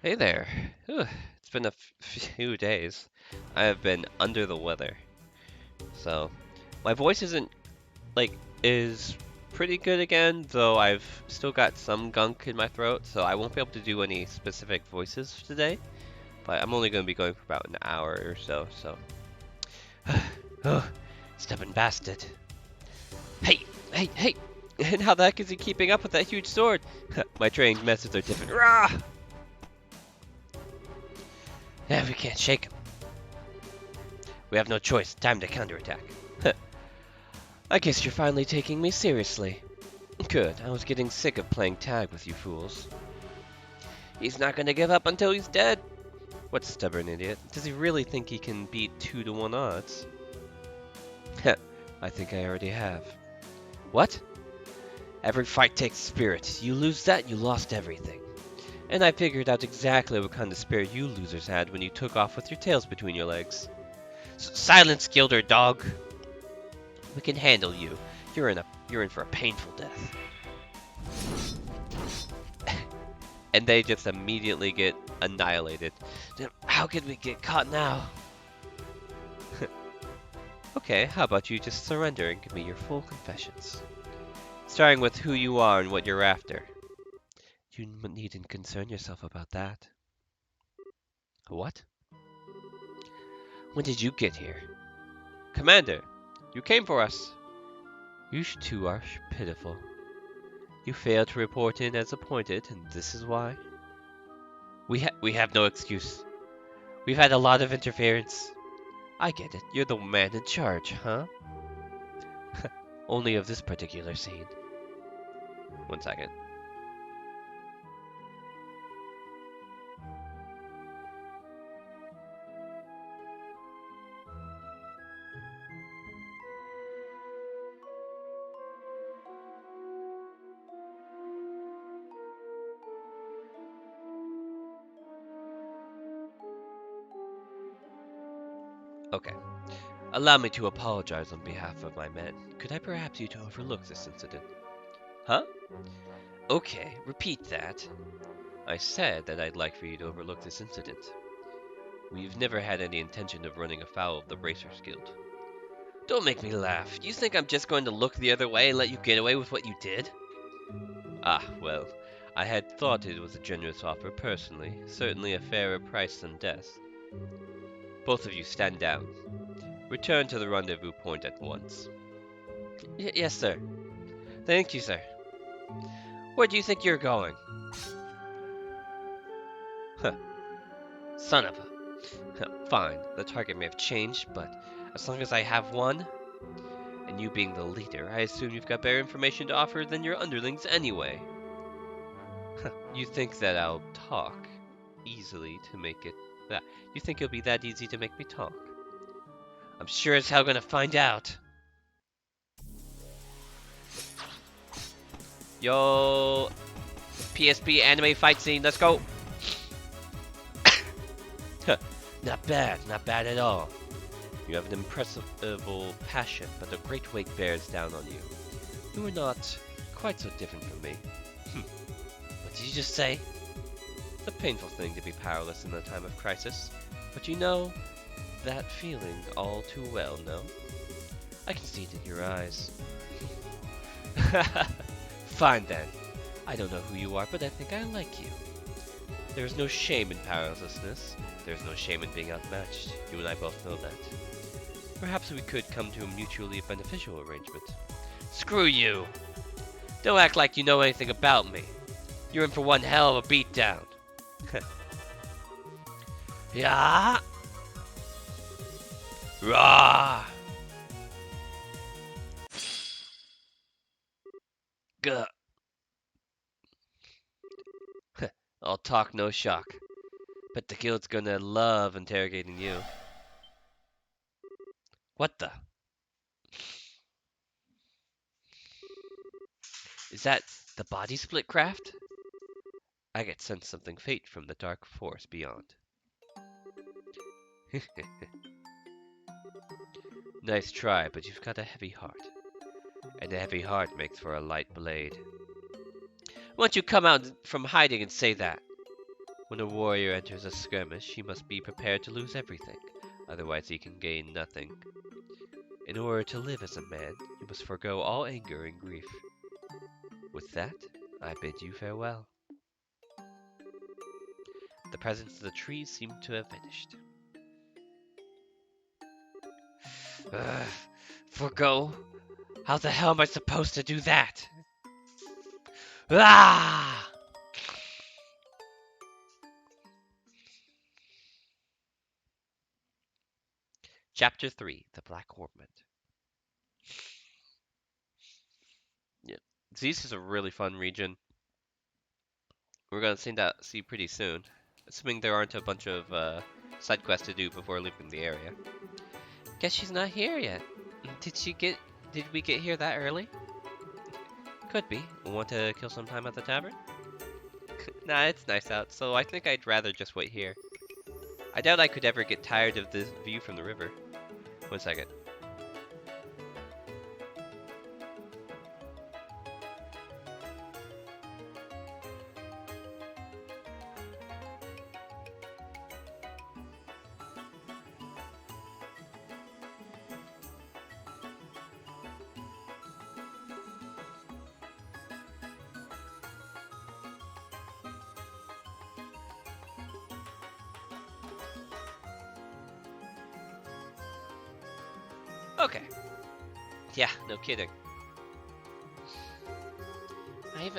Hey there. Whew, it's been a few days. I have been under the weather. So, my voice isn't like is pretty good again, though I've still got some gunk in my throat, so I won't be able to do any specific voices today. But I'm only going to be going for about an hour or so, oh, stubborn bastard. Hey, hey, hey! And how the heck is he keeping up with that huge sword? My trained methods are different. Rah! Yeah, we can't shake him. We have no choice. Time to counterattack. I guess you're finally taking me seriously. Good. I was getting sick of playing tag with you fools. He's not gonna give up until he's dead. What stubborn idiot. Does he really think he can beat 2-to-1 odds? Heh. I think I already have. What? Every fight takes spirit. You lose that, you lost everything. And I figured out exactly what kind of spirit you losers had when you took off with your tails between your legs. Silence, Gilder, dog! We can handle you. You're in for a painful death. And they just immediately get annihilated. How could we get caught now? Okay, how about you just surrender and give me your full confessions? Starting with who you are and what you're after. You needn't concern yourself about that. What? When did you get here? Commander, you came for us. You two are pitiful. You failed to report in as appointed, and this is why? We have no excuse. We've had a lot of interference. I get it. You're the man in charge, huh? Only of this particular scene. One second. Okay. Allow me to apologize on behalf of my men. Could I perhaps you to overlook this incident? Huh? Okay, repeat that. I said that I'd like for you to overlook this incident. We've never had any intention of running afoul of the Bracers Guild. Don't make me laugh. You think I'm just going to look the other way and let you get away with what you did? Ah, well, I had thought it was a generous offer personally, certainly a fairer price than death. Both of you stand down. Return to the rendezvous point at once. Yes, sir. Thank you, sir. Where do you think you're going? Huh, son of a... Fine, the target may have changed, but as long as I have one, and you being the leader, I assume you've got better information to offer than your underlings anyway. You think that I'll talk easily to make it... You think it'll be that easy to make me talk? I'm sure as hell gonna find out. Yo, PSP anime fight scene, let's go. Not bad at all. You have an impressive passion, but a great weight bears down on you. You are not quite so different from me. What did you just say? It's a painful thing to be powerless in a time of crisis, but you know that feeling all too well, no? I can see it in your eyes. Fine then. I don't know who you are, but I think I like you. There is no shame in powerlessness. There is no shame in being outmatched. You and I both know that. Perhaps we could come to a mutually beneficial arrangement. Screw you! Don't act like you know anything about me. You're in for one hell of a beatdown. Yeah? Rah! Gah! All talk, no shock. But the guild's gonna love interrogating you. What the? Is that the body split craft? I get sense something fate from the dark force beyond. Nice try, but you've got a heavy heart. And a heavy heart makes for a light blade. Why don't you come out from hiding and say that? When a warrior enters a skirmish, he must be prepared to lose everything, otherwise he can gain nothing. In order to live as a man, you must forego all anger and grief. With that, I bid you farewell. The presence of the trees seemed to have vanished. Ugh, forgo? How the hell am I supposed to do that? Ah! Chapter 3, The Black Ornament. Yeah, Zeus is a really fun region. We're gonna see pretty soon, assuming there aren't a bunch of side quests to do before leaving the area. Guess she's not here yet. Did we get here that early? Could be. Want to kill some time at the tavern? Nah, it's nice out, so I think I'd rather just wait here. I doubt I could ever get tired of this view from the river. 1 second. Okay. Yeah, no kidding. I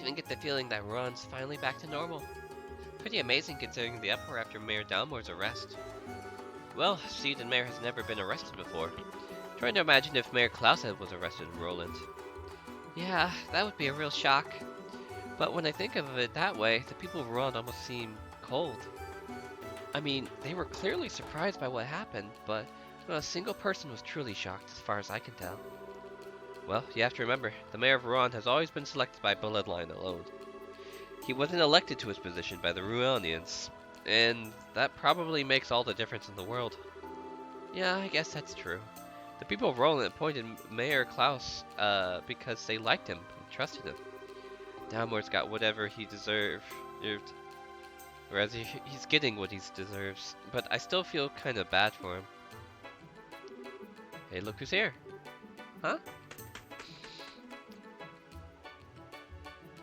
even get the feeling that Ron's finally back to normal. Pretty amazing considering the uproar after Mayor Dalmore's arrest. Well, Seed and Mayor has never been arrested before. Trying to imagine if Mayor Klaushead was arrested in Roland. Yeah, that would be a real shock. But when I think of it that way, the people of Roland almost seem cold. I mean, they were clearly surprised by what happened, but not a single person was truly shocked as far as I can tell. Well, you have to remember, the mayor of Rouen has always been selected by bloodline alone. He wasn't elected to his position by the Rouenians, and that probably makes all the difference in the world. Yeah, I guess that's true. The people of Roland appointed Mayor Klaus because they liked him and trusted him. Dalmore's got whatever he deserved, whereas he's getting what he deserves, but I still feel kind of bad for him. Hey, look who's here. Huh?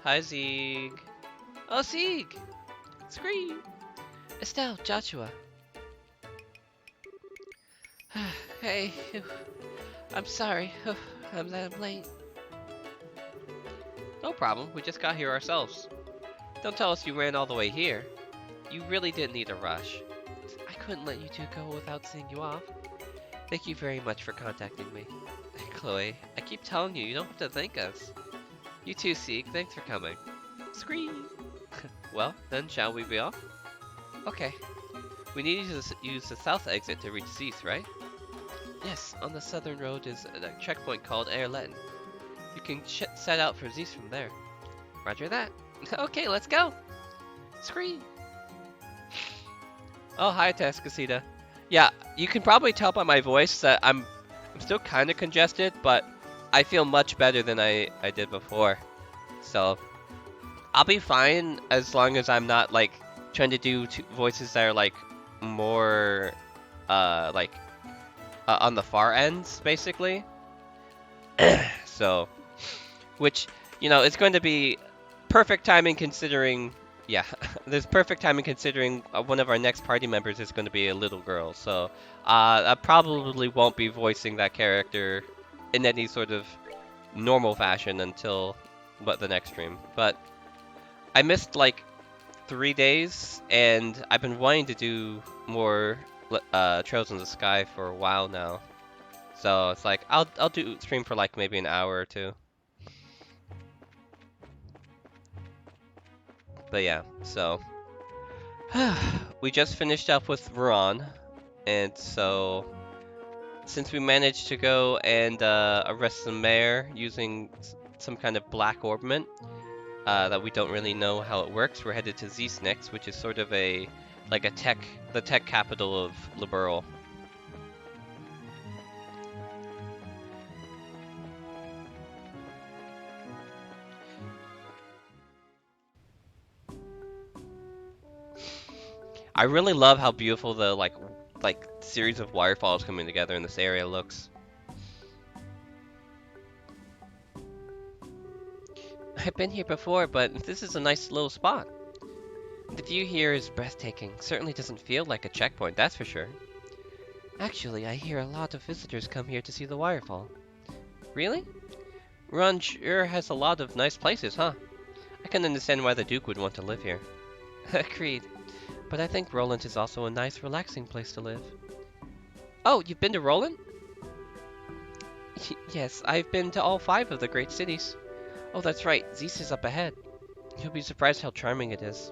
Hi, Zieg. Oh, Zieg! Scream! Estelle, Joshua. Hey, I'm sorry. I'm late. No problem, we just got here ourselves. Don't tell us you ran all the way here. You really didn't need a rush. I couldn't let you two go without seeing you off. Thank you very much for contacting me. Chloe, I keep telling you, you don't have to thank us. You too, Seek. Thanks for coming. Scream! Well, then shall we be off? Okay. We need to use the south exit to reach Zeus, right? Yes, on the southern road is a checkpoint called Erletten. You can set out for Zeus from there. Roger that. Okay, let's go! Scream! Oh, hi, Tascasita. Yeah, you can probably tell by my voice that I'm still kind of congested, but I feel much better than I did before. So, I'll be fine as long as I'm not, like, trying to do voices that are, like, more, on the far ends, basically. So, which, you know, it's going to be perfect timing considering, yeah, there's perfect timing considering one of our next party members is going to be a little girl. So, I probably won't be voicing that character in any sort of normal fashion until, the next stream. But I missed, like, 3 days, and I've been wanting to do more Trails in the Sky for a while now. So it's like I'll do stream for like maybe an hour or two. But yeah, so we just finished up with Ruan, and so since we managed to go and arrest the mayor using some kind of black ornament that we don't really know how it works, we're headed to Zeus next, which is sort of the tech capital of Liberl. I really love how beautiful the like series of waterfalls coming together in this area looks. I've been here before, but this is a nice little spot. The view here is breathtaking. Certainly doesn't feel like a checkpoint, that's for sure. Actually, I hear a lot of visitors come here to see the waterfall. Really? Ron sure has a lot of nice places, huh? I can understand why the Duke would want to live here. Agreed. But I think Roland is also a nice, relaxing place to live. Oh, you've been to Roland? Yes, I've been to all 5 of the great cities. Oh, that's right, Zeus is up ahead. You'll be surprised how charming it is.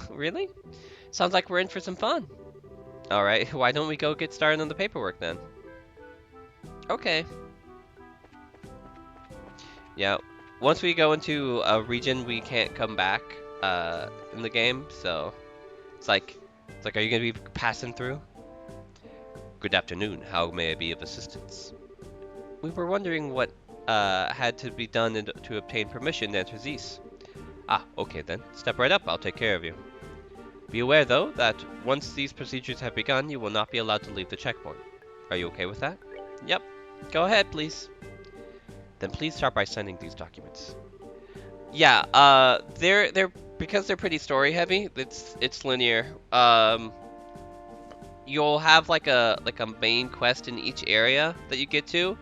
Really? Sounds like we're in for some fun. Alright, why don't we go get started on the paperwork then? Okay. Yeah, once we go into a region, we can't come back in the game, so it's like, are you gonna be passing through? Good afternoon. How may I be of assistance? We were wondering what had to be done to obtain permission to enter Zeus. Ah, okay then. Step right up. I'll take care of you. Be aware, though, that once these procedures have begun, you will not be allowed to leave the checkpoint. Are you okay with that? Yep. Go ahead, please. Then please start by signing these documents. Yeah. They're because they're pretty story heavy. It's linear. You'll have like a main quest in each area that you get to.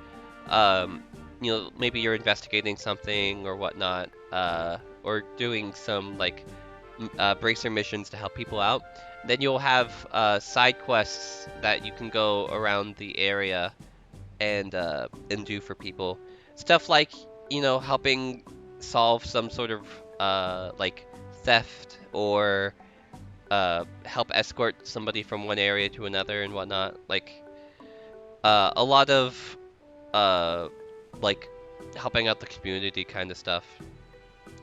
You know, maybe you're investigating something or whatnot, or doing some like bracer missions to help people out. Then you'll have side quests that you can go around the area and do for people. Stuff like, you know, helping solve some sort of like theft, or help escort somebody from one area to another and whatnot. Like a lot of like helping out the community kind of stuff.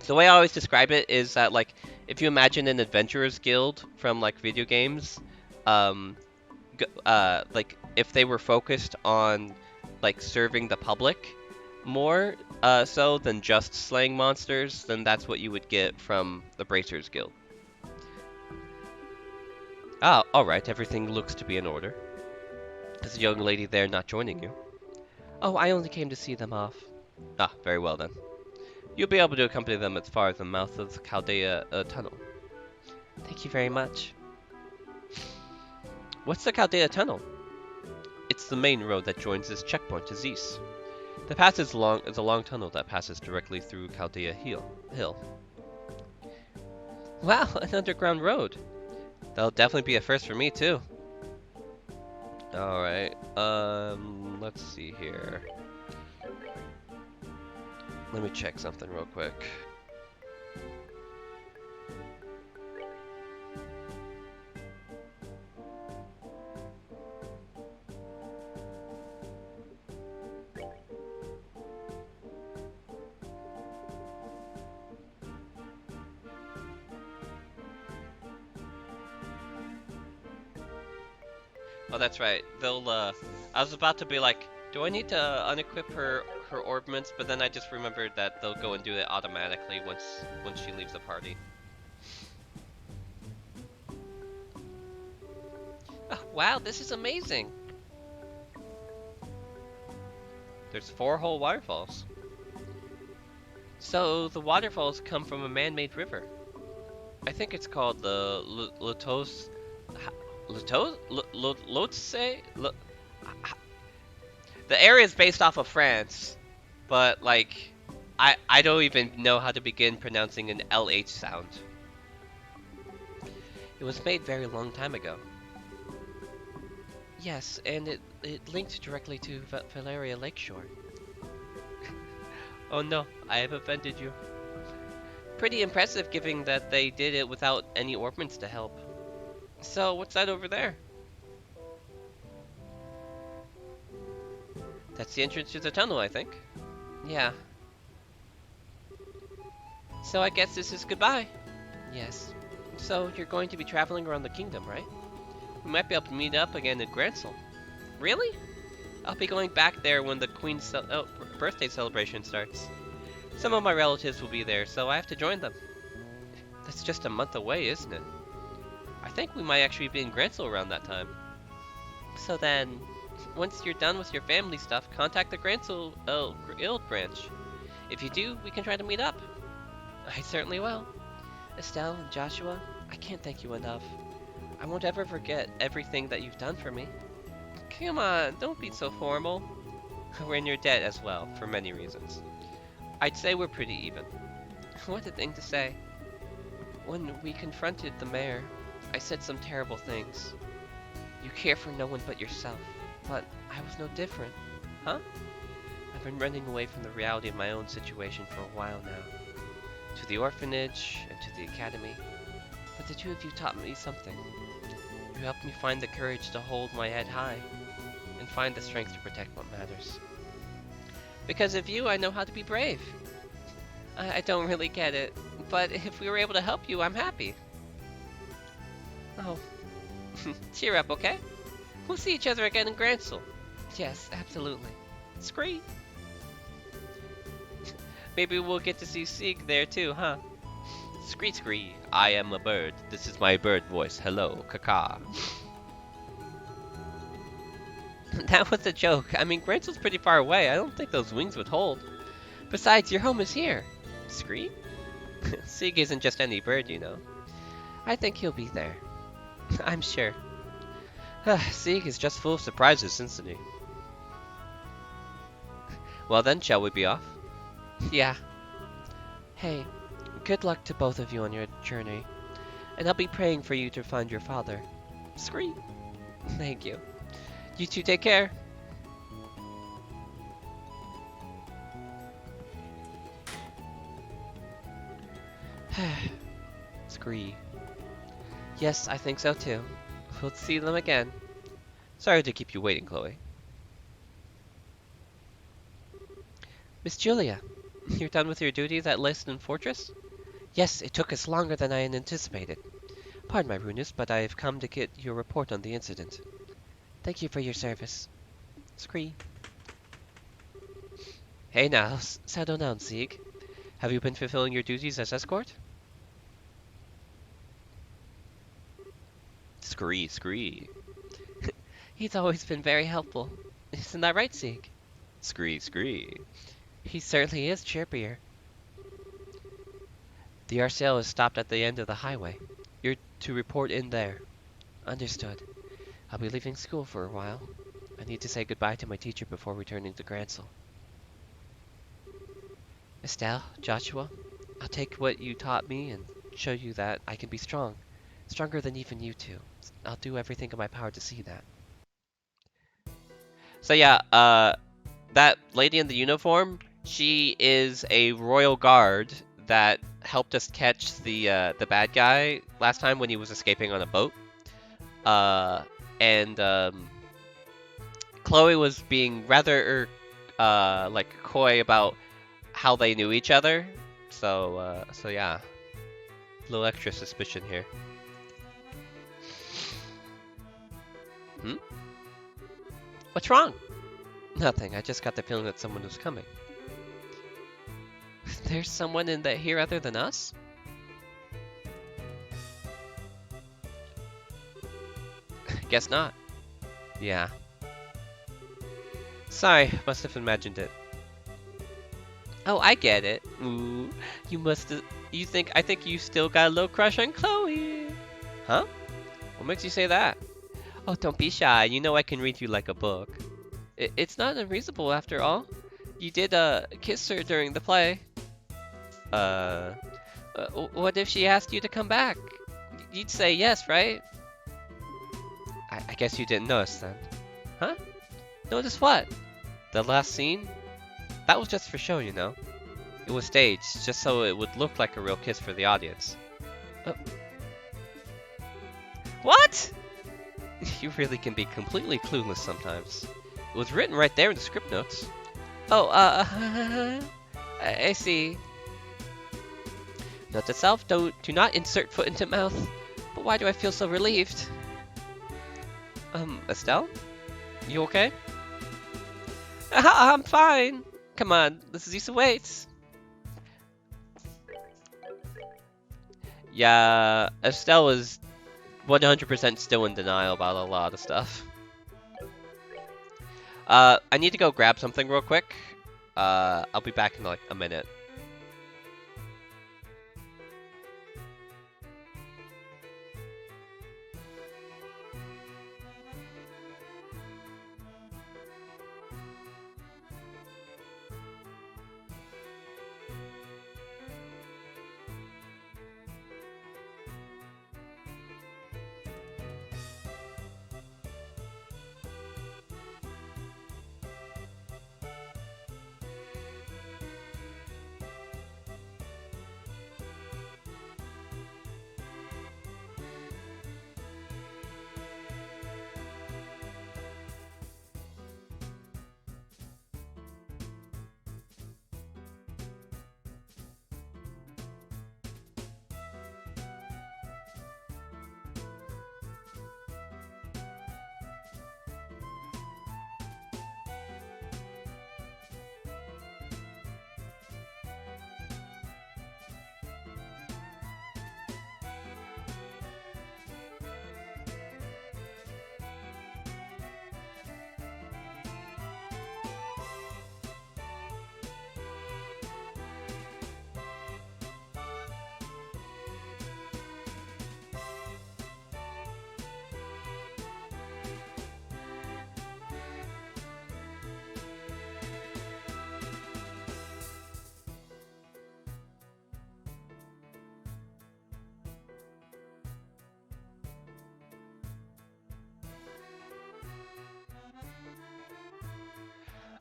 The way I always describe it is that, like, if you imagine an adventurers guild from like video games, like if they were focused on like serving the public more so than just slaying monsters, then that's what you would get from the Bracers Guild. Ah, alright, everything looks to be in order. Is the young lady there not joining you? Oh, I only came to see them off. Ah, very well then. You'll be able to accompany them as far as the mouth of the Chaldea Tunnel. Thank you very much. What's the Chaldea Tunnel? It's the main road that joins this checkpoint to Zeus. The pass is a long tunnel that passes directly through Chaldea Hill. Wow, an underground road. That'll definitely be a first for me too. Alright, let's see here. Let me check something real quick. Oh, that's right. I was about to be like, do I need to unequip her orbments? But then I just remembered that they'll go and do it automatically once she leaves the party. Oh, wow, this is amazing. There's 4 whole waterfalls. So the waterfalls come from a man-made river. I think it's called the Lotse. The area is based off of France, but like I don't even know how to begin pronouncing an LH sound. It was made very long time ago. Yes, and it linked directly to Valeria Lakeshore. Oh no, I have offended you. Pretty impressive given that they did it without any orbments to help. So, what's that over there? That's the entrance to the tunnel, I think. Yeah. So I guess this is goodbye. Yes. So, you're going to be traveling around the kingdom, right? We might be able to meet up again at Grancel. Really? I'll be going back there when the Queen's birthday celebration starts. Some of my relatives will be there, so I have to join them. That's just a month away, isn't it? think we might actually be in Grancel around that time. So then, once you're done with your family stuff, contact the Grancel Guild branch. If you do, we can try to meet up. I certainly will. Estelle and Joshua, I can't thank you enough. I won't ever forget everything that you've done for me. Come on, don't be so formal. We're in your debt as well, for many reasons. I'd say we're pretty even. What a thing to say. When we confronted the mayor, I said some terrible things. You care for no one but yourself, but I was no different. Huh? I've been running away from the reality of my own situation for a while now. To the orphanage and to the academy. But the two of you taught me something. You helped me find the courage to hold my head high and find the strength to protect what matters. Because of you, I know how to be brave. I don't really get it, but if we were able to help you, I'm happy. Oh, cheer up, okay? We'll see each other again in Grancel. Yes, absolutely. Scree. Maybe we'll get to see Sieg there too, huh? Scree scree, I am a bird. This is my bird voice. Hello, caca. That was a joke. I mean, Grancel's pretty far away. I don't think those wings would hold. Besides, your home is here. Scree? Sieg isn't just any bird, you know. I think he'll be there. I'm sure. Sieg is just full of surprises, isn't he? Well then, shall we be off? Yeah. Hey, good luck to both of you on your journey. And I'll be praying for you to find your father. Scree. Thank you. You two take care. Scree. Yes, I think so too. We'll see them again. Sorry to keep you waiting, Chloe. Miss Julia, you're done with your duties at Leyston Fortress? Yes, it took us longer than I had anticipated. Pardon my rudeness, but I have come to get your report on the incident. Thank you for your service. Scree. Hey now, settle down, Sieg. Have you been fulfilling your duties as escort? Scree, scree. He's always been very helpful. Isn't that right, Sieg? Scree, scree. He certainly is chirpier. The RCL is stopped at the end of the highway. You're to report in there. Understood. I'll be leaving school for a while. I need to say goodbye to my teacher before returning to Grancel. Estelle, Joshua, I'll take what you taught me and show you that I can be strong. Stronger than even you two. I'll do everything in my power to see that. So yeah, that lady in the uniform, she is a royal guard that helped us catch the bad guy last time when he was escaping on a boat. Chloe was being rather like coy about how they knew each other. So yeah, a little extra suspicion here. What's wrong? Nothing. I just got the feeling that someone was coming. There's someone in here other than us? Guess not. Yeah. Sorry, must have imagined it. Oh, I get it. Ooh, I think you still got a little crush on Chloe. Huh? What makes you say that? Oh, don't be shy. You know I can read you like a book. It's not unreasonable after all. You did kiss her during the play. What if she asked you to come back? You'd say yes, right? I guess you didn't notice then. Huh? Notice what? The last scene? That was just for show, you know. It was staged, just so it would look like a real kiss for the audience. What? You really can be completely clueless sometimes. It was written right there in the script notes. Oh, I see. Note to self, do not insert foot into mouth. But why do I feel so relieved? Estelle? You okay? I'm fine. Come on, let's do some weights. Yeah, Estelle is 100% still in denial about a lot of stuff. I need to go grab something real quick. I'll be back in like a minute.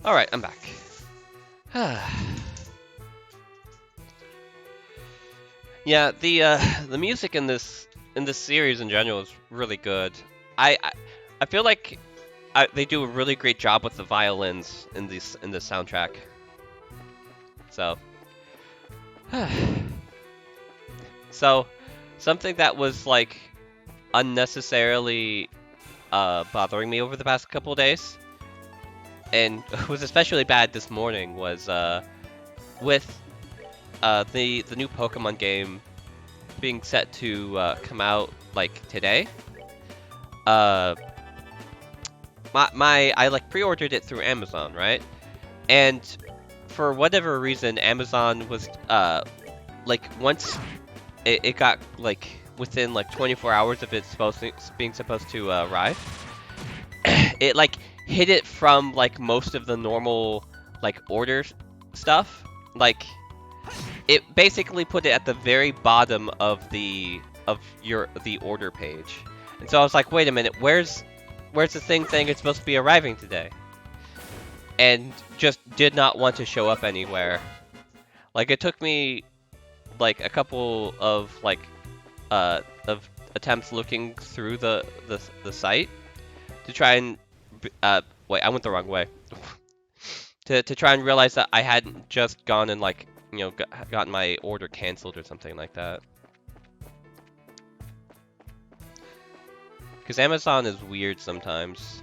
Alright, I'm back. Yeah, the music in this series in general is really good. I feel like they do a really great job with the violins in this soundtrack. So, so something that was like unnecessarily bothering me over the past couple of days, and was especially bad this morning, was with the new Pokemon game being set to come out like today. I like pre-ordered it through Amazon, right? And for whatever reason, Amazon was like once it got like within like 24 hours of it being supposed to arrive, it like hid it from like most of the normal like order stuff. Like it basically put it at the very bottom of the order page. And so I was like, wait a minute, where's the thing saying it's supposed to be arriving today? And just did not want to show up anywhere. Like it took me like a couple of like of attempts looking through the site to try and wait, I went the wrong way. to try and realize that I hadn't just gone and like, you know, gotten my order canceled or something like that. Because Amazon is weird sometimes.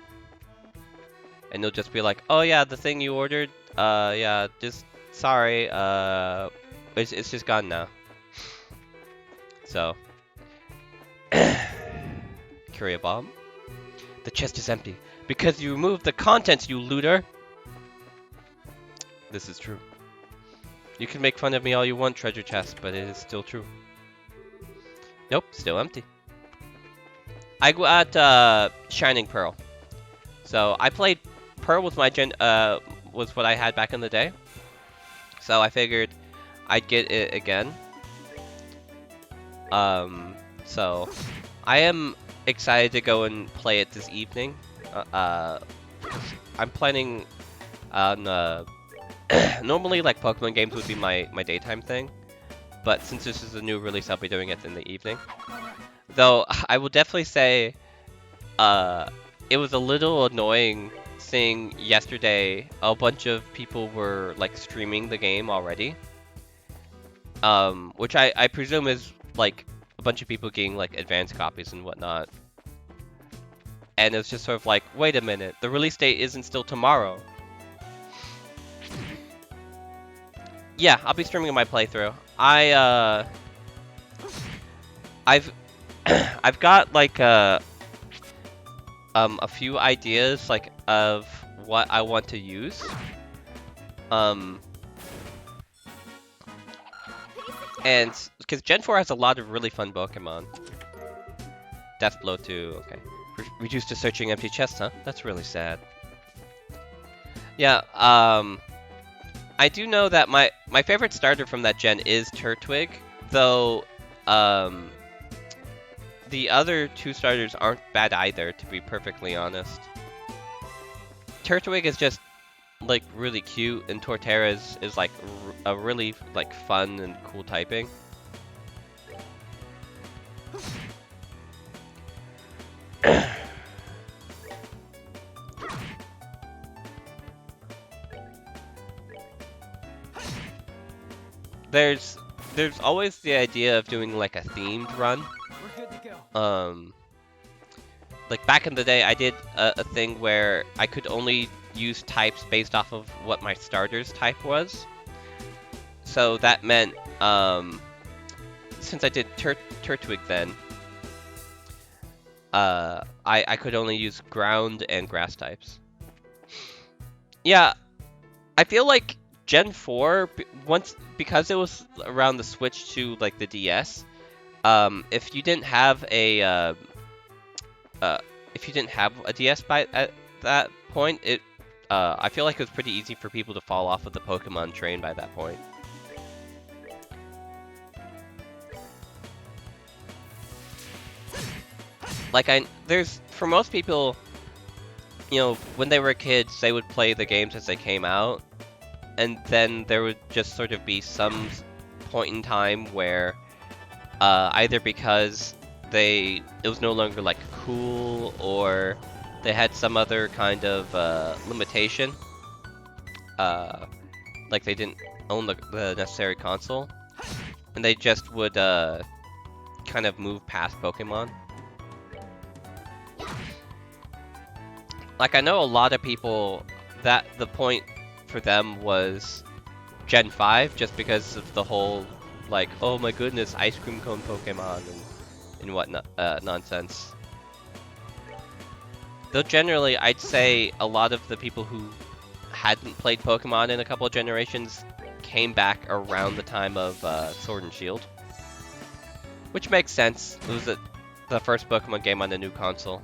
And they'll just be like, oh yeah, the thing you ordered, yeah, just, sorry, it's just gone now. So. Curia bomb. The chest is empty. Because you removed the contents, you looter! This is true. You can make fun of me all you want, treasure chest, but it is still true. Nope, still empty. I got Shining Pearl. So I played Pearl with my was what I had back in the day. So I figured I'd get it again. So I am excited to go and play it this evening. I'm planning on normally like Pokemon games would be my daytime thing, but since this is a new release, I'll be doing it in the evening. Though I will definitely say, it was a little annoying seeing yesterday a bunch of people were like streaming the game already. Which I presume is like a bunch of people getting like advanced copies and whatnot. And it's just sort of like, wait a minute, the release date isn't still tomorrow. Yeah, I'll be streaming my playthrough. I've I've got like a few ideas like of what I want to use. And because Gen 4 has a lot of really fun Pokemon. Deathblow too, okay. Reduced to searching empty chests, huh? That's really sad. Yeah, I do know that my favorite starter from that gen is Turtwig, though the other two starters aren't bad either, to be perfectly honest. Turtwig is just like really cute, and Torterra is like a really like fun and cool typing. There's always the idea of doing like a themed run. We're good to go. Like back in the day, I did a thing where I could only use types based off of what my starter's type was. So that meant, since I did Turtwig then, I could only use ground and grass types. Yeah, I feel like Gen 4, because it was around the switch to like the DS, if you didn't have a DS at that point, I feel like it was pretty easy for people to fall off of the Pokemon train by that point. Like for most people, you know, when they were kids, they would play the games as they came out, and then there would just sort of be some point in time where, either because it was no longer like cool, or they had some other kind of limitation, like they didn't own the necessary console, and they just would kind of move past Pokemon. Like I know a lot of people that the point for them was Gen 5, just because of the whole like, oh my goodness, ice cream cone Pokemon and whatnot nonsense. Though generally, I'd say a lot of the people who hadn't played Pokemon in a couple of generations came back around the time of Sword and Shield, which makes sense. It was the first Pokemon game on the new console.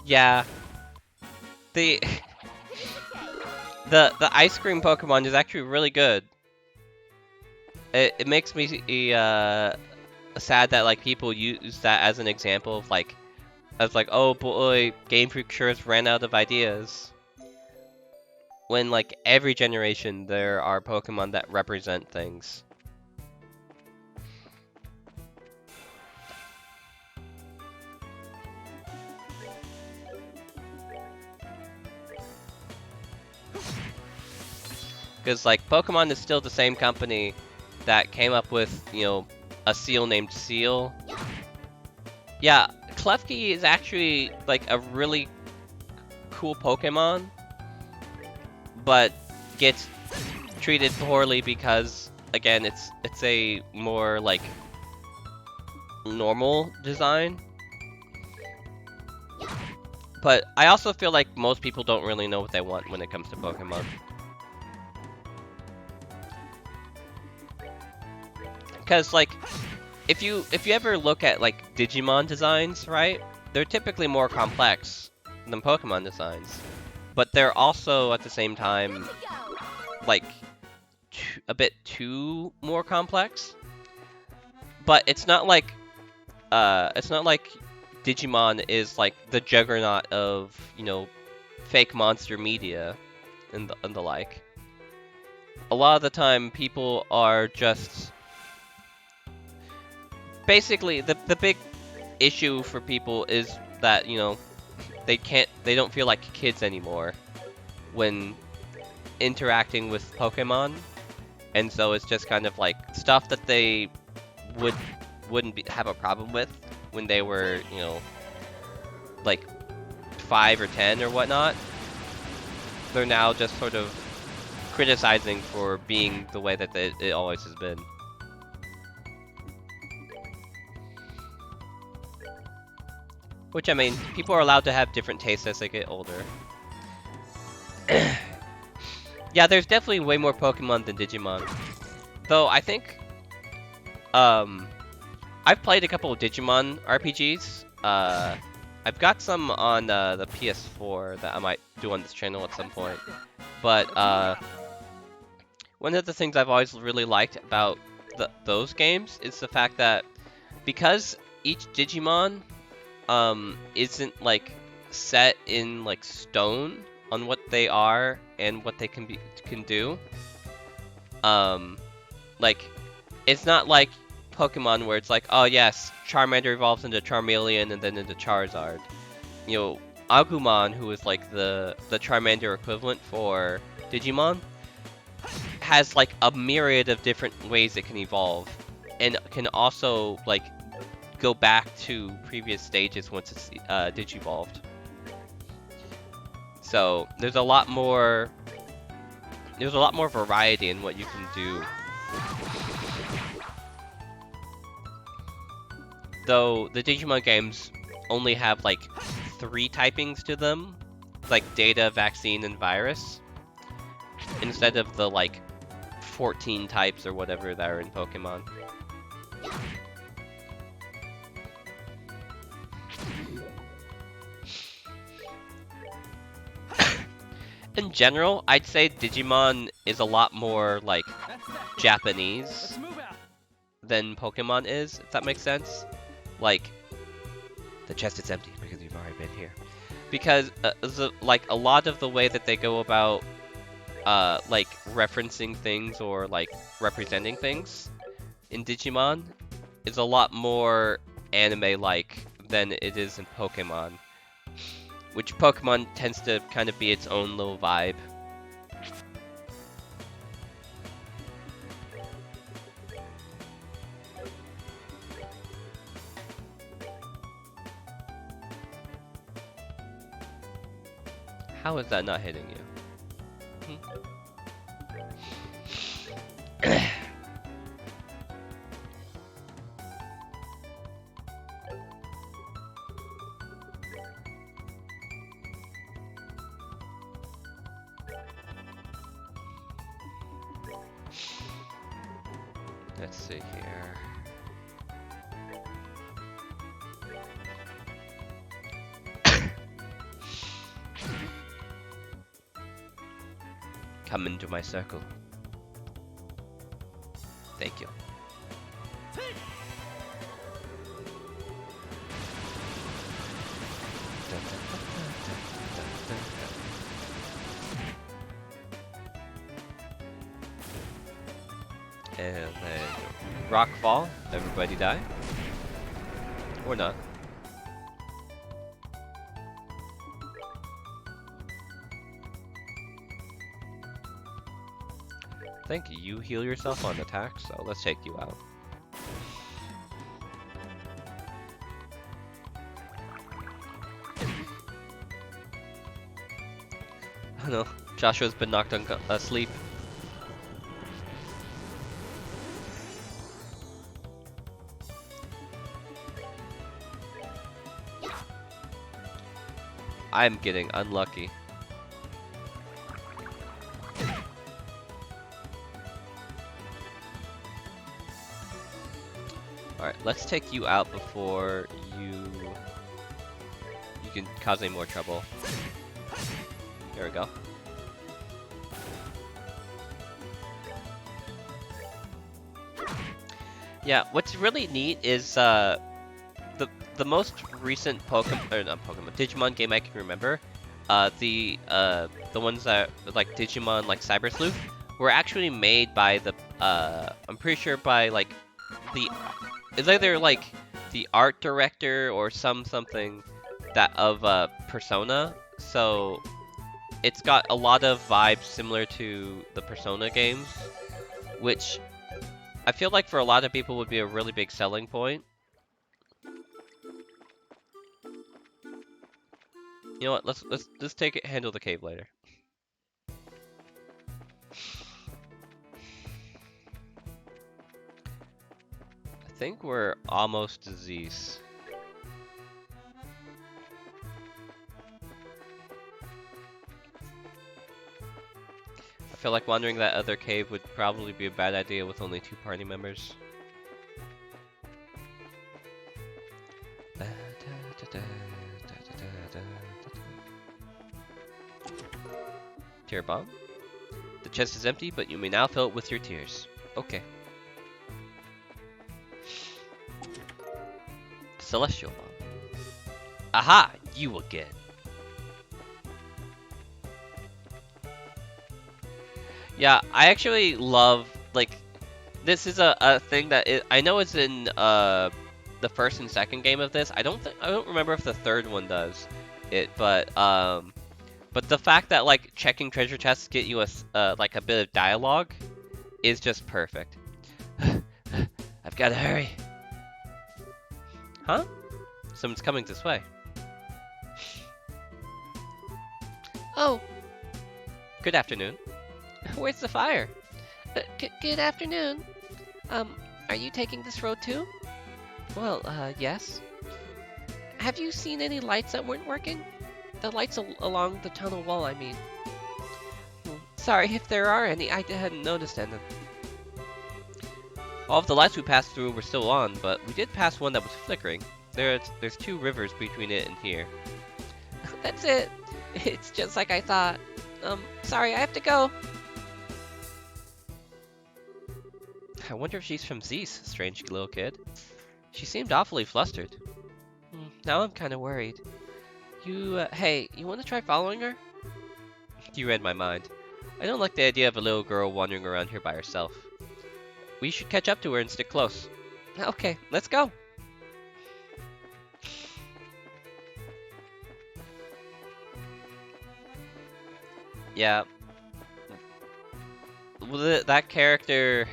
Yeah, the ice cream Pokemon is actually really good. It makes me sad that like people use that as an example of like, oh boy, Game Freak sure has ran out of ideas. When like every generation there are Pokemon that represent things. Because like Pokemon is still the same company that came up with, you know, a seal named Seal. Yeah, Klefki is actually like a really cool Pokemon, but gets treated poorly because, again, it's a more like normal design. But I also feel like most people don't really know what they want when it comes to Pokemon. Because like, if you ever look at like Digimon designs, right? They're typically more complex than Pokemon designs, but they're also at the same time like a bit too more complex. But it's not like Digimon is like the juggernaut of, you know, fake monster media and the like. A lot of the time, people are just basically the big issue for people is that, you know, they don't feel like kids anymore when interacting with Pokemon, and so it's just kind of like stuff that they wouldn't have a problem with when they were, you know, like 5 or 10 or whatnot. they're now just sort of criticizing for being the way that it always has been. Which, I mean, people are allowed to have different tastes as they get older. Yeah, there's definitely way more Pokemon than Digimon. Though, I think, I've played a couple of Digimon RPGs. I've got some on the PS4 that I might do on this channel at some point. But, one of the things I've always really liked about those games is the fact that because each Digimon isn't like set in like stone on what they are and what they can do. Like it's not like Pokemon where it's like, oh yes, Charmander evolves into Charmeleon and then into Charizard. You know, Agumon, who is like the Charmander equivalent for Digimon, has like a myriad of different ways it can evolve, and can also like go back to previous stages once it's digivolved. So there's a lot more variety in what you can do. Though the Digimon games only have like 3 typings to them, like Data, Vaccine, and Virus, instead of the like 14 types or whatever that are in Pokemon. In general, I'd say Digimon is a lot more like Japanese than Pokemon is, if that makes sense. Like, the chest is empty because you've already been here. Because like a lot of the way that they go about like referencing things or like representing things in Digimon is a lot more anime-like than it is in Pokemon. Which Pokemon tends to kind of be its own little vibe. How is that not hitting you? Let's see here. Come into my circle. Thank you. And then rock fall, everybody die. Or not. I think you heal yourself on attack, so let's take you out. Oh no, Joshua's been knocked asleep. I'm getting unlucky. Alright, let's take you out before you can cause any more trouble. There we go. Yeah, what's really neat is the most recent Digimon game I can remember, the ones that like Digimon like Cyber Sleuth were actually made by the I'm pretty sure by like it's either like the art director or something that of Persona. So it's got a lot of vibes similar to the Persona games, which I feel like for a lot of people would be a really big selling point. You know what? Let's handle the cave later. think we're almost to Zeus. I feel like wandering that other cave would probably be a bad idea with only 2 party members. Tear bomb. The chest is empty, but you may now fill it with your tears. Okay. Celestial bomb. Aha! You again. Yeah, I actually love, like, this is a thing that I know it's in the first and second game of this. I don't remember if the third one does it, but the fact that like checking treasure chests get you like a bit of dialogue is just perfect. I've got to hurry. Huh? Someone's coming this way. Oh. Good afternoon. Where's the fire? Good afternoon. Are you taking this road too? Well, yes. Have you seen any lights that weren't working? The lights along the tunnel wall, I mean. Sorry if there are any, I hadn't noticed any. All of the lights we passed through were still on, but we did pass one that was flickering. There's 2 rivers between it and here. That's it. It's just like I thought. Sorry, I have to go. I wonder if she's from Zeus, strange little kid. She seemed awfully flustered. Now I'm kind of worried. Hey, you want to try following her? You read my mind. I don't like the idea of a little girl wandering around here by herself. We should catch up to her and stick close. Okay, let's go. Yeah. Well, that character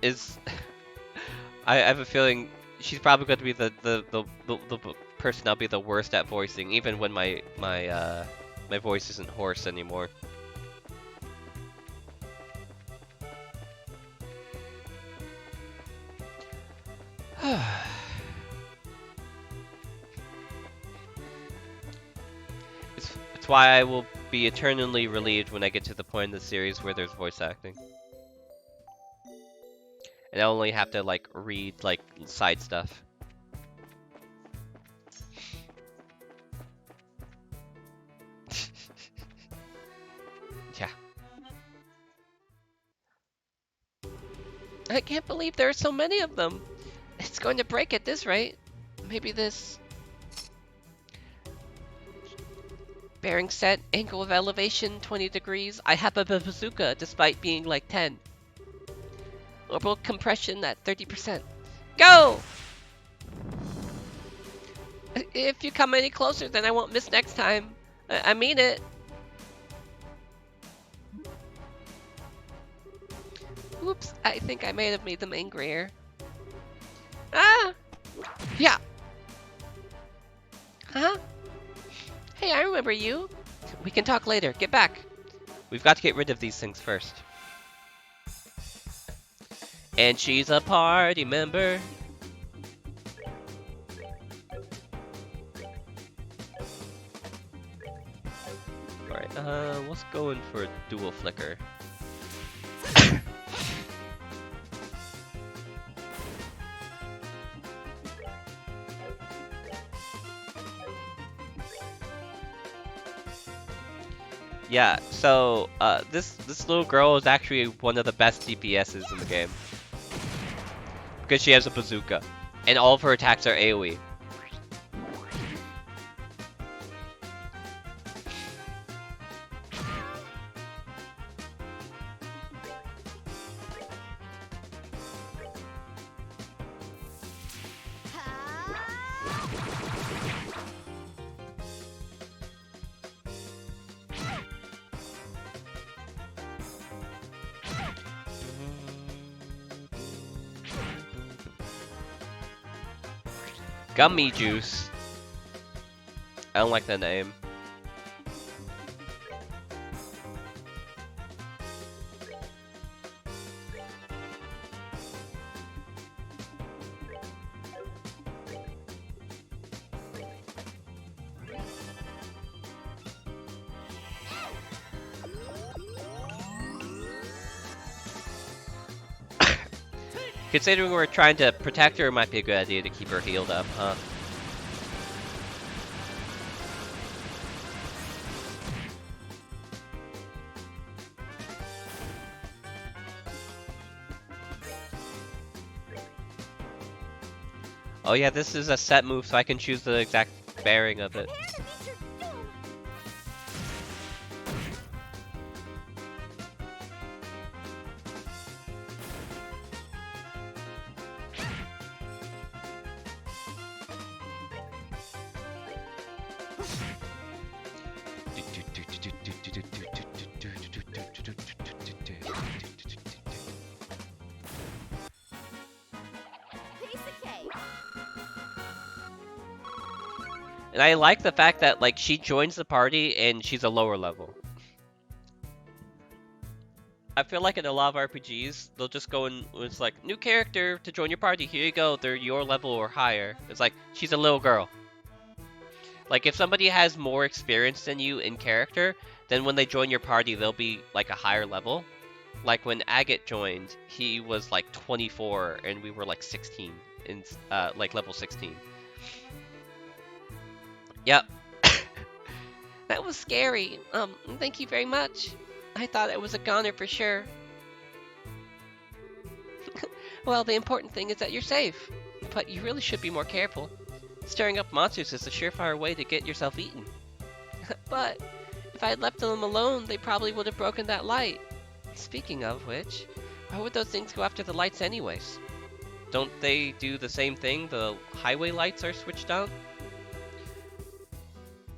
is... I have a feeling she's probably going to be the person I'll be the worst at voicing, even when my voice isn't hoarse anymore. It's why I will be eternally relieved when I get to the point in the series where there's voice acting. And I only have to like read like side stuff. Yeah. I can't believe there are so many of them. It's going to break at this rate. Maybe this... Bearing set, angle of elevation 20 degrees. I have a bazooka despite being like 10. Orbital compression at 30%. Go! If you come any closer, then I won't miss next time. I mean it. Oops, I think I may have made them angrier. Ah! Yeah! Huh? Hey, I remember you. We can talk later. Get back. We've got to get rid of these things first. And she's a party member. Alright, let's go in for a dual flicker. Yeah, so this little girl is actually one of the best DPSs in the game. Because she has a bazooka. And all of her attacks are AoE. Gummy juice. I don't like the name. Considering we're trying to protect her, it might be a good idea to keep her healed up, huh? Oh yeah, this is a set move, so I can choose the exact bearing of it. And I like the fact that, like, she joins the party and she's a lower level. I feel like in a lot of RPGs, they'll just go and it's like, new character to join your party, here you go, they're your level or higher. It's like, she's a little girl. Like, if somebody has more experience than you in character, then when they join your party, they'll be, like, a higher level. Like, when Agate joined, he was, like, 24, and we were, like, 16, in, like, level 16. Yep. That was scary. Thank you very much. I thought it was a goner for sure. Well, the important thing is that you're safe. But you really should be more careful. Stirring up monsters is a surefire way to get yourself eaten. But if I had left them alone, they probably would have broken that light. Speaking of which, why would those things go after the lights anyways? Don't they do the same thing? The highway lights are switched on?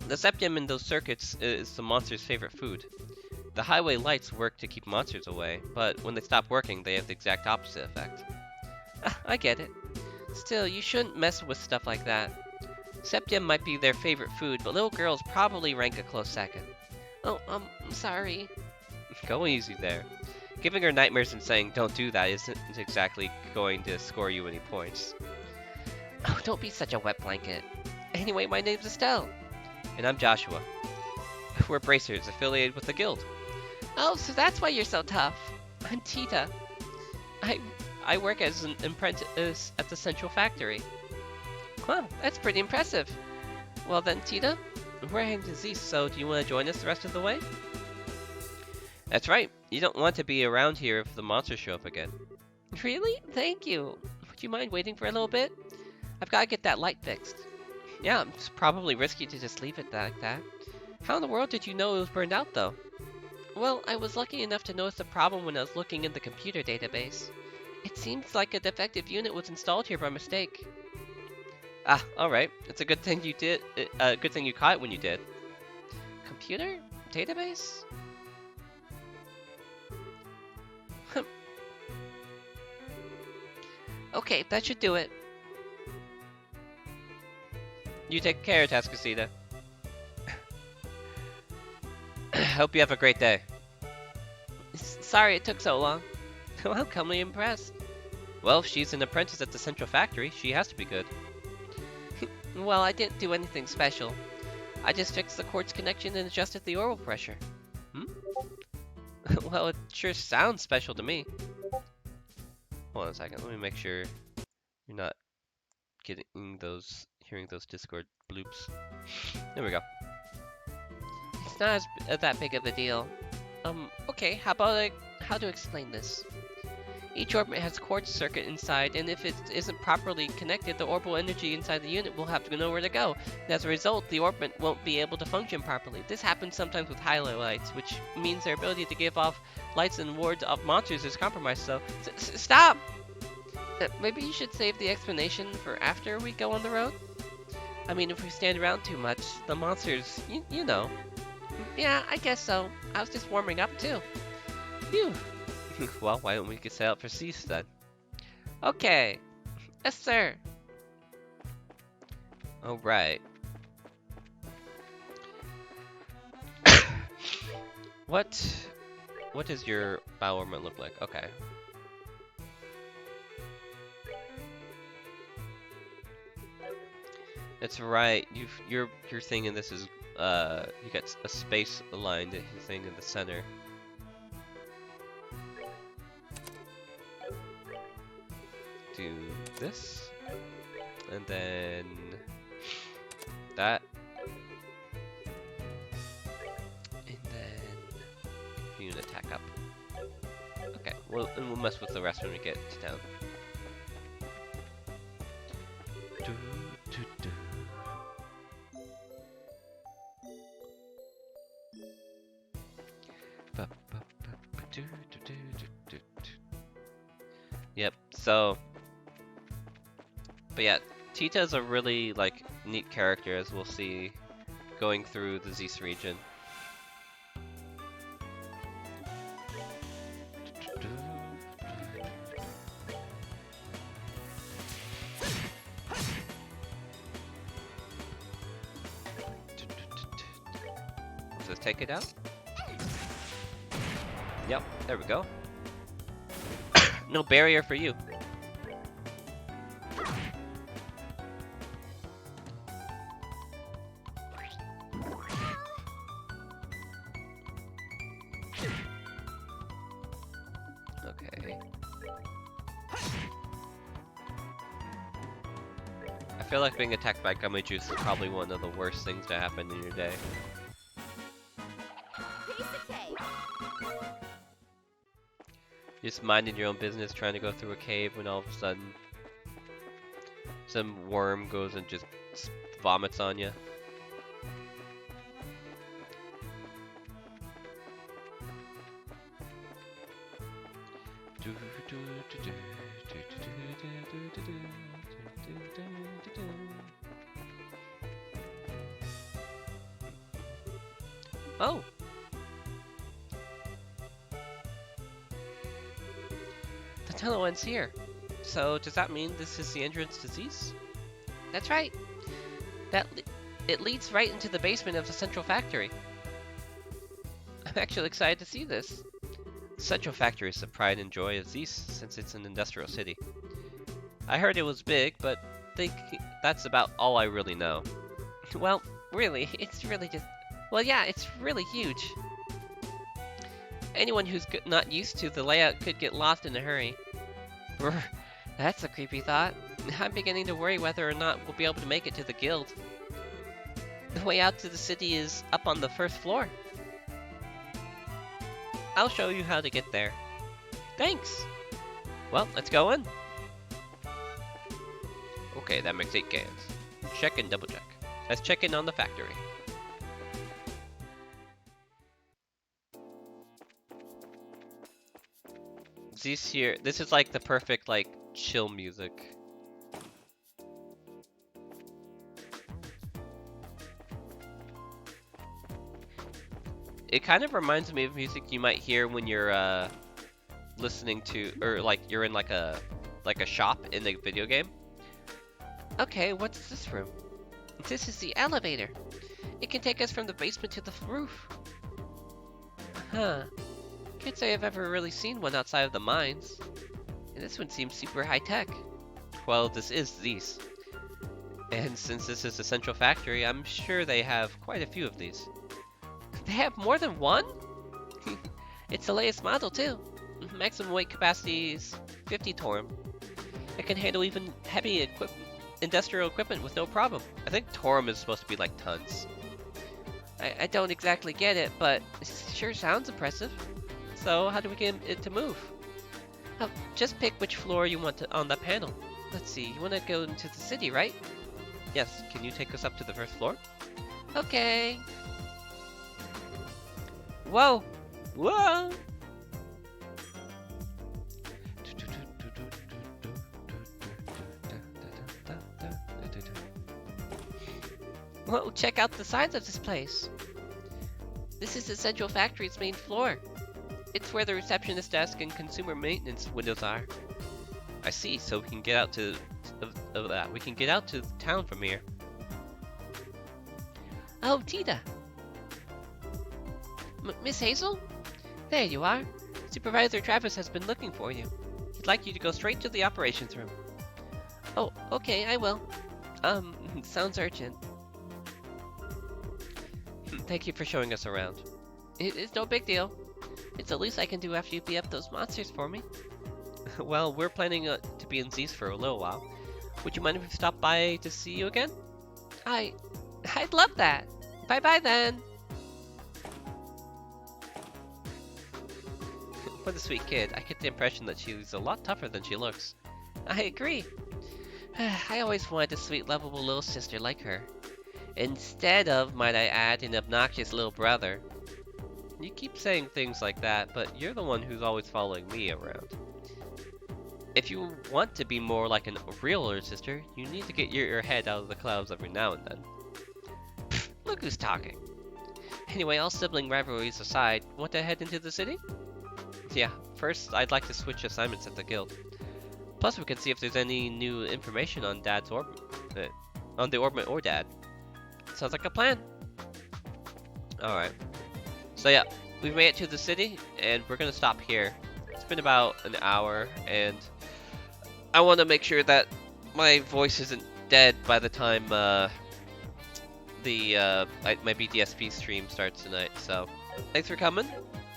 The septium in those circuits is the monster's favorite food. The highway lights work to keep monsters away, but when they stop working, they have the exact opposite effect. I get it. Still, you shouldn't mess with stuff like that. Septium might be their favorite food, but little girls probably rank a close second. Oh, I'm sorry. Go easy there. Giving her nightmares and saying don't do that isn't exactly going to score you any points. Oh, don't be such a wet blanket. Anyway, my name's Estelle. And I'm Joshua. We're bracers affiliated with the guild. Oh, so that's why you're so tough. I'm Tita. I work as an apprentice at the Central Factory. Wow, that's pretty impressive. Well then, Tita, we're heading to Zeus, so do you want to join us the rest of the way? That's right. You don't want to be around here if the monsters show up again. Really? Thank you. Would you mind waiting for a little bit? I've got to get that light fixed. Yeah, it's probably risky to just leave it like that. How in the world did you know it was burned out, though? Well, I was lucky enough to notice the problem when I was looking in the computer database. It seems like a defective unit was installed here by mistake. Ah, alright. It's a good thing you did. Good thing you caught it when you did. Computer? Database? Okay, that should do it. You take care, Tascasita. Hope you have a great day. Sorry it took so long. Welcomely impressed. Well, if she's an apprentice at the Central Factory, she has to be good. Well, I didn't do anything special. I just fixed the quartz connection and adjusted the oral pressure. Well, it sure sounds special to me. Hold on a second, let me make sure you're not hearing those Discord bloops. There we go. It's not that big of a deal. Okay, how to explain this? Each orbit has a quartz circuit inside, and if it isn't properly connected, the orbital energy inside the unit will have to know where to go. And as a result, the orbit won't be able to function properly. This happens sometimes with highlight lights, which means their ability to give off lights and wards off monsters is compromised, so... Stop! Maybe you should save the explanation for after we go on the road? I mean, if we stand around too much, the monsters, you know. Yeah, I guess so. I was just warming up, too. Phew. Well, why don't we get set up for Cease then? Okay. Yes, sir. Alright. What does your battle armament look like? Okay. That's right. Your thing in this is you got a space aligned thing in the center. do this, and then that, and then you can attack up. Okay, well, and we'll mess with the rest when we get to town. Do, do, do. Ba, ba, ba, ba, do, do, do, do, do, do. Yep, so, but yeah, Tita's a really, like, neat character, as we'll see going through the Zeus region. Does this take it out? Yep, there we go. No barrier for you. Okay. I feel like being attacked by gummy juice is probably one of the worst things to happen in your day. Just minding your own business, trying to go through a cave, when all of a sudden some worm goes and just vomits on you. Oh! The tunnel ends here. So does that mean this is the entrance to Zeus? That's right. It leads right into the basement of the central factory. I'm actually excited to see this. The central factory is the pride and joy of Zeus, since it's an industrial city. I heard it was big, but think that's about all I really know. Well, really, it's really just... Well, yeah, it's really huge. Anyone who's not used to the layout could get lost in a hurry. Brr, that's a creepy thought. I'm beginning to worry whether or not we'll be able to make it to the guild. The way out to the city is up on the first floor. I'll show you how to get there. Thanks! Well, let's go in. Okay, that makes 8 cans. Check and double check. Let's check in on the factory. Zeus here, this is like the perfect, like, chill music. It kind of reminds me of music you might hear when you're, listening to, or like, you're in like a shop in a video game. Okay, what's this room? This is the elevator. It can take us from the basement to the roof. Huh. Can't say I've ever really seen one outside of the mines. And this one seems super high-tech. Well, this is Zeus. And since this is a central factory, I'm sure they have quite a few of these. They have more than one? It's the latest model, too. Maximum weight capacity is 50 Torum. It can handle even heavy industrial equipment with no problem. I think Torum is supposed to be like tons. I don't exactly get it, but it sure sounds impressive. So how do we get it to move? Oh, just pick which floor you want to on the panel. Let's see, you want to go into the city, right? Yes, can you take us up to the first floor? Okay. Whoa! Whoa! Whoa, check out the size of this place. This is the central factory's main floor. It's where the receptionist desk and consumer maintenance windows are. I see, so we can get out to we can get out to town from here. Oh, Tita. Miss Hazel? There you are. Supervisor Travis has been looking for you. He'd like you to go straight to the operations room. Oh, okay, I will. Sounds urgent. Thank you for showing us around. It's no big deal. It's the least I can do after you beat up those monsters for me. Well, we're planning to be in Zeus for a little while. Would you mind if we stop by to see you again? I... I'd love that. Bye-bye then. What a sweet kid. I get the impression that she's a lot tougher than she looks. I agree. I always wanted a sweet, lovable little sister like her. Instead of, might I add, an obnoxious little brother. You keep saying things like that, but you're the one who's always following me around. If you want to be more like a real older sister, you need to get your head out of the clouds every now and then. Pfft, look who's talking. Anyway, all sibling rivalries aside, want to head into the city? Yeah, first I'd like to switch assignments at the guild. Plus we can see if there's any new information on Dad's on the orbit or Dad. Sounds like a plan. Alright. So yeah, we've made it to the city, and we're gonna stop here. It's been about an hour, and I want to make sure that my voice isn't dead by the time my BDSP stream starts tonight. So thanks for coming,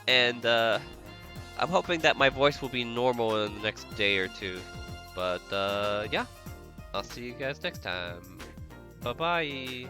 and I'm hoping that my voice will be normal in the next day or two. But yeah, I'll see you guys next time. Bye bye.